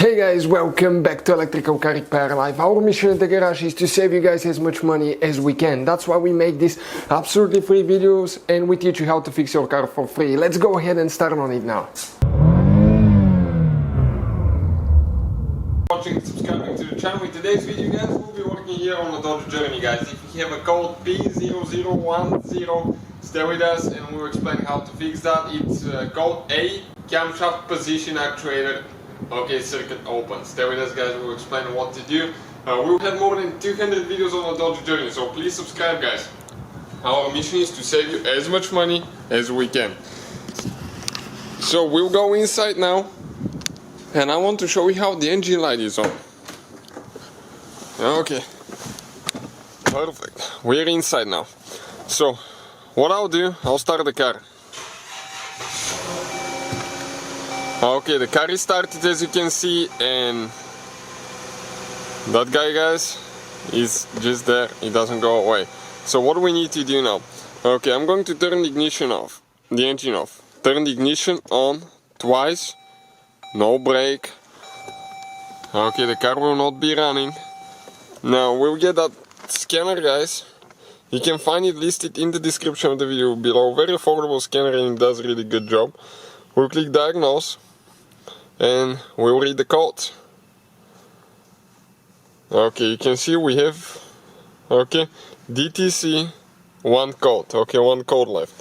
Hey guys, welcome back to Electrical Car Repair Live. Our mission in the garage is to save you guys as much money as we can. That's why we make these absolutely free videos and we teach you how to fix your car for free. Let's go ahead and start on it now. Watching and subscribing to the channel. In today's video, guys, we'll be working here on the Dodge Journey, guys. If you have a code P0010, stay with us and we'll explain how to fix that. It's code A, Camshaft Position Actuator Circuit open. Stay with us, guys, we'll explain what to do. We'll have more than 200 videos on the Dodge Journey, so please subscribe, guys. Our mission is to save you as much money as we can. So we'll go inside now. And I want to show you how the engine light is on. Okay, perfect. We're inside now. So, what I'll do, I'll start the car. Okay, the car is started, as you can see, and that guy, guys, is just there. He doesn't go away. So what do we need to do now? Okay, I'm going to turn the ignition off, the engine off. Turn the ignition on twice. No brake. Okay, the car will not be running. Now we'll get that scanner, guys. You can find it listed in the description of the video below. Very affordable scanner and it does a really good job. We'll click diagnose and we'll read the code. Okay, you can see we have DTC one code. Okay, one code left.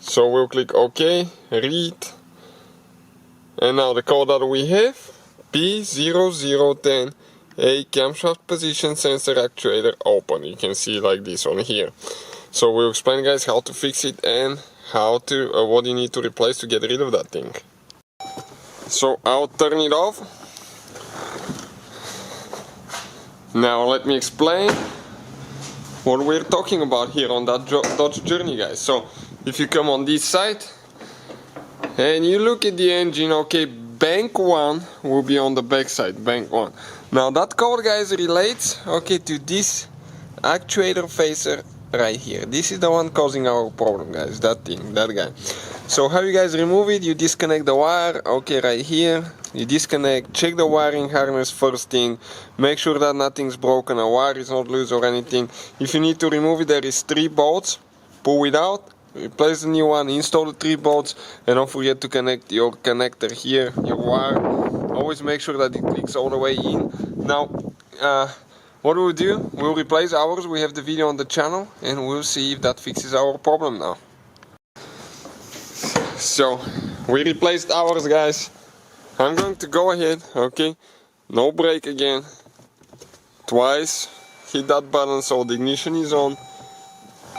So we'll click OK, read. And now the code that we have, P0010 Camshaft Position Sensor Actuator open. You can see like this on here. So we'll explain, guys, how to fix it and how to what you need to replace to get rid of that thing. So I'll turn it off. Now let me explain what we're talking about here on that Dodge Journey, guys. So if you come on this side and you look at the engine, okay, bank 1 will be on the back side, bank 1. Now that code, guys, relates, okay, to this actuator phaser right here. This is the one causing our problem, guys, that thing, that guy. So how you guys remove it? You disconnect the wire, okay, right here. You disconnect, check the wiring harness first thing. Make sure that nothing's broken, a wire is not loose or anything. If you need to remove it, there is 3 bolts. Pull it out. Replace the new one, install the 3 bolts, and don't forget to connect your connector here, your wire. Always make sure that it clicks all the way in. Now, what we'll do, we'll replace ours. We have the video on the channel, and we'll see if that fixes our problem now. So, we replaced ours, guys. I'm going to go ahead, okay, no brake again. Twice, hit that button so the ignition is on.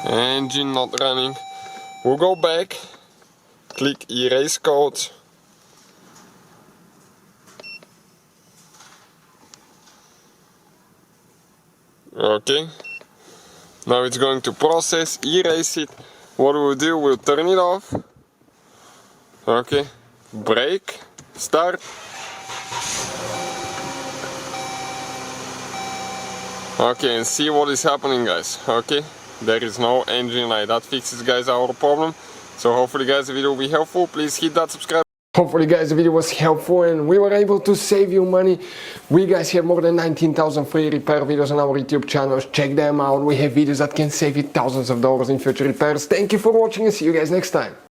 Engine not running. We'll go back, click erase code. Okay, now it's going to process, erase it. What we'll do, we'll turn it off. Okay, brake, start. Okay, and see what is happening, guys. Okay. There is no engine light. That fixes, guys, our problem. So hopefully, guys, the video will be helpful. Please hit that subscribe. Hopefully, guys, the video was helpful and we were able to save you money. We, guys, have more than 19,000 free repair videos on our YouTube channels. Check them out. We have videos that can save you thousands of dollars in future repairs. Thank you for watching and see you guys next time.